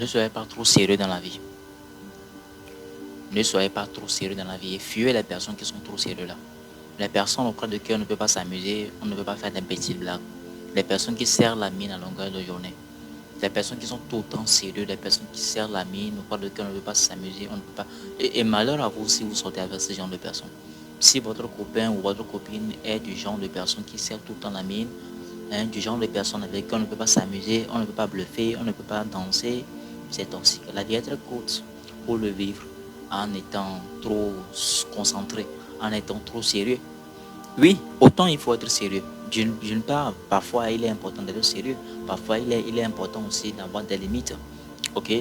Ne soyez pas trop sérieux dans la vie. Ne soyez pas trop sérieux dans la vie et fuyez les personnes qui sont trop sérieuses là. Les personnes auprès de qui on ne peut pas s'amuser, on ne peut pas faire des petites blagues. Les personnes qui serrent la mine à longueur de journée. Les personnes qui sont tout le temps sérieuses, les personnes qui serrent la mine auprès de qui on ne peut pas s'amuser, on ne peut pas. Et malheur à vous si vous sortez avec ce genre de personnes. Si votre copain ou votre copine est du genre de personne qui serre tout le temps la mine, du genre de personne avec qui on ne peut pas s'amuser, on ne peut pas bluffer, on ne peut pas danser, c'est toxique. La vie est très courte pour le vivre en étant trop concentré, en étant trop sérieux. Oui, autant il faut être sérieux. D'une part, parfois il est important d'être sérieux. Parfois il est important aussi d'avoir des limites. Ok,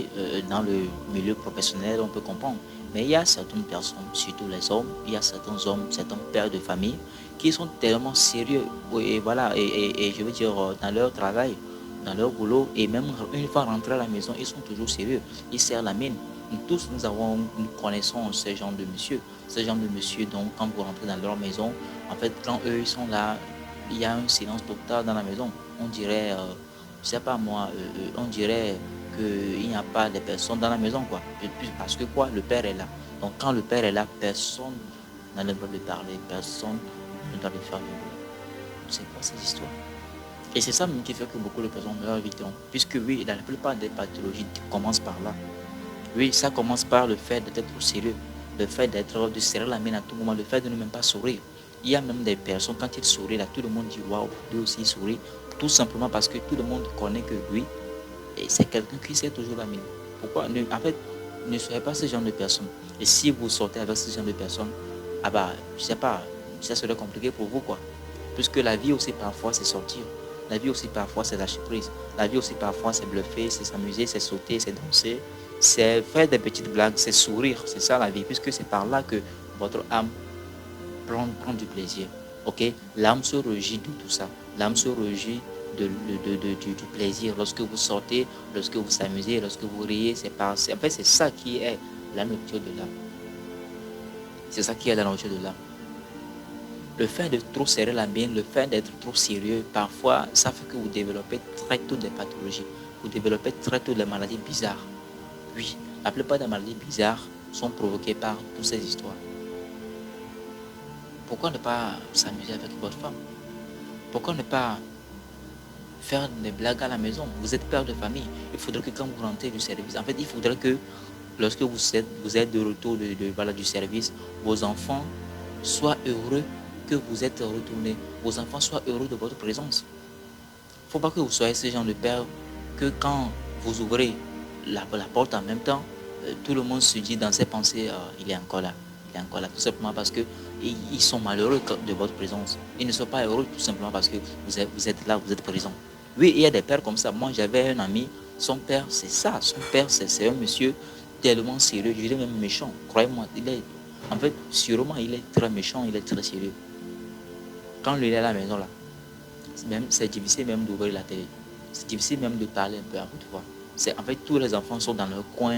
dans le milieu professionnel, on peut comprendre. Mais il y a certaines personnes, surtout les hommes, il y a certains hommes, certains pères de famille qui sont tellement sérieux. Et voilà, et je veux dire, dans leur travail, dans leur boulot, et même une fois rentrés à la maison, ils sont toujours sérieux. Ils serrent la mine. Nous connaissons ce genre de monsieur. Ce genre de monsieur, donc, quand vous rentrez dans leur maison, en fait, quand eux, ils sont là, il y a un silence total dans la maison. On dirait, je sais pas moi, on dirait qu'il n'y a pas de personnes dans la maison, quoi. Parce que quoi, le père est là. Donc quand le père est là, personne n'a le droit de parler, personne ne doit le faire du bruit. C'est quoi cette histoire? Et c'est ça même qui fait que beaucoup de personnes meurent vite. Puisque oui, la plupart des pathologies commencent par là. Oui, ça commence par le fait d'être trop sérieux, le fait de serrer la main à tout moment, le fait de ne même pas sourire. Il y a même des personnes, quand ils sourient, là, tout le monde dit waouh, lui aussi il sourit, tout simplement parce que tout le monde connaît que lui, et c'est quelqu'un qui sait toujours la mine. Pourquoi en fait, ne soyez pas ce genre de personne. Et si vous sortez avec ce genre de personnes, ah bah, je sais pas, ça serait compliqué pour vous, quoi. Puisque la vie aussi, parfois, c'est sortir. La vie aussi, parfois, c'est lâcher prise. La vie aussi, parfois, c'est bluffer, c'est s'amuser, c'est sauter, c'est danser, c'est faire des petites blagues, c'est sourire. C'est ça la vie, puisque c'est par là que votre âme prend du plaisir. Ok, l'âme se régit de tout ça. L'âme se régit du plaisir. Lorsque vous sortez, lorsque vous vous amusez, lorsque vous riez, en fait, c'est ça qui est la nourriture de l'âme. C'est ça qui est la nourriture de l'âme. Le fait de trop serrer la main, le fait d'être trop sérieux, parfois, ça fait que vous développez très tôt des pathologies. Vous développez très tôt des maladies bizarres. Oui, la plupart des maladies bizarres sont provoquées par toutes ces histoires. Pourquoi ne pas s'amuser avec votre femme? Pourquoi ne pas faire des blagues à la maison? Vous êtes père de famille. Il faudrait que quand vous rentrez du service, en fait, il faudrait que lorsque vous êtes de retour voilà, du service, vos enfants soient heureux que vous êtes retourné. Vos enfants soient heureux de votre présence. Il ne faut pas que vous soyez ce genre de père que quand vous ouvrez la porte en même temps, tout le monde se dit dans ses pensées, il est encore là. Il est encore là, tout simplement parce que ils sont malheureux de votre présence. Ils ne sont pas heureux tout simplement parce que vous êtes là, vous êtes présent. Oui, il y a des pères comme ça. Moi, j'avais un ami, son père, c'est ça. Son père, c'est un monsieur tellement sérieux, je dirais même méchant. Croyez-moi, en fait, sûrement, il est très méchant, il est très sérieux. Quand il est à la maison, là, c'est difficile même d'ouvrir la télé. C'est difficile même de parler un peu à haute voix. En fait, tous les enfants sont dans leur coin.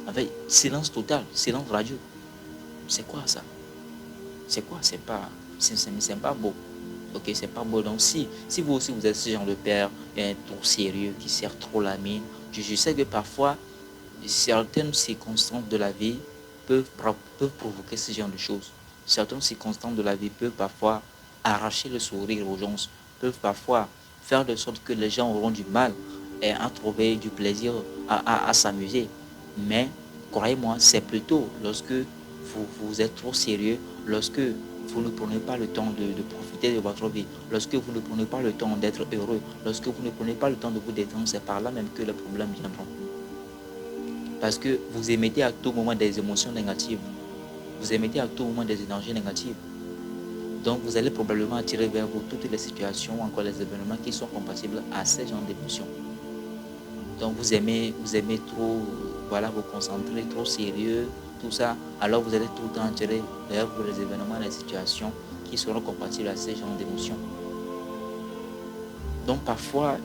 En fait, silence total, silence radio. C'est quoi ça? C'est quoi? C'est pas beau. Ok, c'est pas beau. Donc, si vous aussi vous êtes ce genre de père trop sérieux, qui sert trop la mine, je sais que parfois, certaines circonstances de la vie peuvent provoquer ce genre de choses. Certaines circonstances de la vie peuvent parfois arracher le sourire aux gens, peuvent parfois faire de sorte que les gens auront du mal à trouver du plaisir, à s'amuser. Mais croyez-moi, c'est plutôt lorsque vous êtes trop sérieux, lorsque vous ne prenez pas le temps de profiter de votre vie, lorsque vous ne prenez pas le temps d'être heureux, lorsque vous ne prenez pas le temps de vous détendre, c'est par là même que les problèmes viendront. Parce que vous émettez à tout moment des émotions négatives. Vous émettez à tout moment des énergies négatives. Donc vous allez probablement attirer vers vous toutes les situations ou encore les événements qui sont compatibles à ces genres d'émotions. Donc vous aimez trop, voilà, vous concentrer, trop sérieux, tout ça. Alors vous allez tout le temps attirer vers vous les événements, les situations qui seront compatibles à ces genres d'émotions. Donc parfois,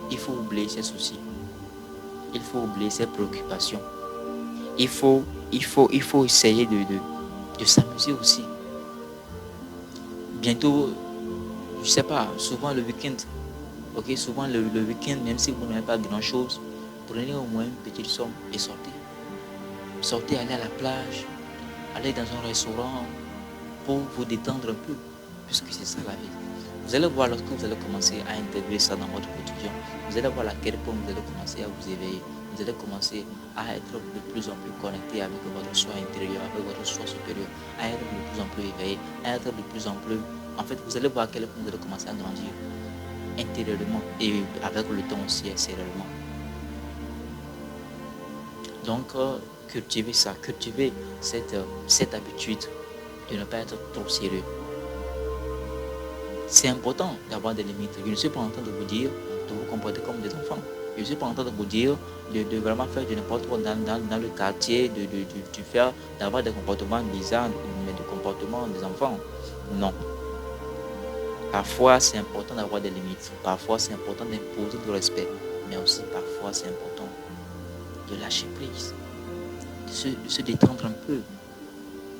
il faut oublier ses soucis. Il faut oublier ses préoccupations. Il faut essayer de s'amuser aussi. Bientôt, je sais pas, souvent le week-end, ok, souvent le week-end, même si vous n'avez pas grand-chose, prenez au moins une petite somme et sortez. Sortez, allez à la plage, allez dans un restaurant pour vous détendre un peu, puisque c'est ça la vie. Vous allez voir lorsque vous allez commencer à intégrer ça dans votre quotidien, vous allez voir à quel point vous allez commencer à vous éveiller, vous allez commencer à être de plus en plus connecté avec votre soi intérieur, avec votre soi supérieur, à être de plus en plus éveillé, à être de plus en plus... En fait, vous allez voir à quel point vous allez commencer à grandir intérieurement et avec le temps aussi extérieurement. Donc, cultivez ça, cultivez cette habitude de ne pas être trop sérieux. C'est important d'avoir des limites. Je ne suis pas en train de vous dire de vous comporter comme des enfants. Je ne suis pas en train de vous dire de vraiment faire de n'importe quoi dans le quartier, de faire, d'avoir des comportements bizarres, mais des comportements des enfants. Non. Parfois, c'est important d'avoir des limites. Parfois, c'est important d'imposer le respect. Mais aussi, parfois, c'est important de lâcher prise, de se détendre un peu,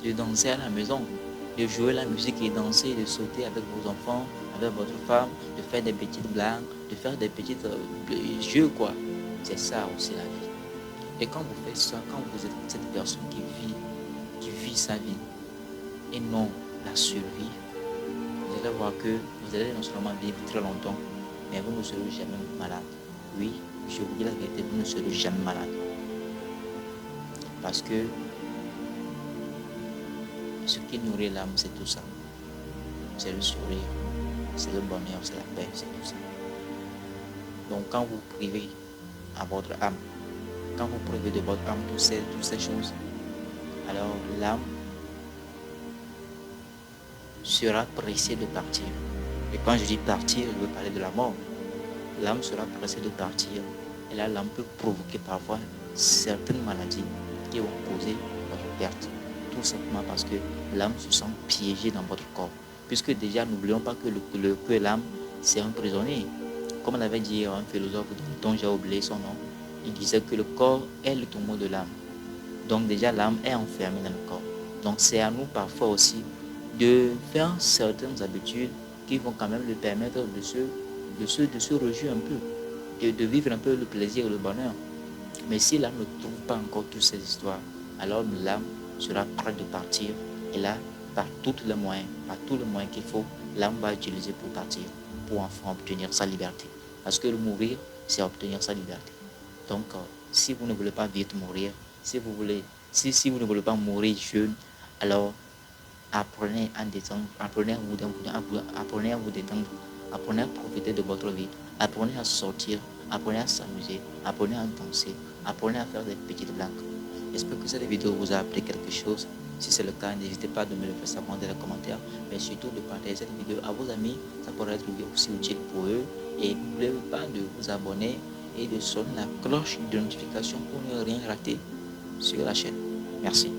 de danser à la maison, de jouer la musique et danser, de sauter avec vos enfants, avec votre femme, de faire des petites blagues, de faire des petits jeux, quoi. C'est ça aussi la vie. Et quand vous faites ça, quand vous êtes cette personne qui vit sa vie et non la survie, vous allez voir que vous allez non seulement vivre très longtemps, mais vous ne serez jamais malade. Oui, je vous dis la vérité, vous ne serez jamais malade. Parce que ce qui nourrit l'âme, c'est tout ça. C'est le sourire, c'est le bonheur, c'est la paix, c'est tout ça. Donc quand vous privez à votre âme, quand vous privez de votre âme toutes ces choses, alors l'âme sera pressée de partir. Et quand je dis partir, je veux parler de la mort. L'âme sera pressée de partir. Et là, l'âme peut provoquer parfois certaines maladies qui vont causer votre perte. Tout simplement parce que l'âme se sent piégée dans votre corps. Puisque déjà, n'oublions pas que l'âme, c'est un prisonnier. Comme l'avait dit un philosophe dont j'ai oublié son nom, il disait que le corps est le tombeau de l'âme. Donc déjà, l'âme est enfermée dans le corps. Donc c'est à nous parfois aussi de faire certaines habitudes qui vont quand même lui permettre de se réjouir un peu, de vivre un peu le plaisir et le bonheur. Mais si l'âme ne trouve pas encore toutes ces histoires, alors l'âme sera prête de partir. Et là, par tous les moyens qu'il faut, l'âme va utiliser pour partir, pour enfin obtenir sa liberté. Parce que le mourir, c'est obtenir sa liberté. Donc, si vous ne voulez pas vite mourir, si vous ne voulez pas mourir jeune, alors apprenez à détendre, apprenez à vous détendre, apprenez à profiter de votre vie, apprenez à sortir, apprenez à s'amuser, apprenez à danser, apprenez à faire des petites blagues. J'espère que cette vidéo vous a appris quelque chose. Si c'est le cas, n'hésitez pas à me le faire savoir dans les commentaires, mais surtout de partager cette vidéo à vos amis, ça pourrait être aussi utile pour eux. Et n'oubliez pas de vous abonner et de sonner la cloche de notification pour ne rien rater sur la chaîne. Merci.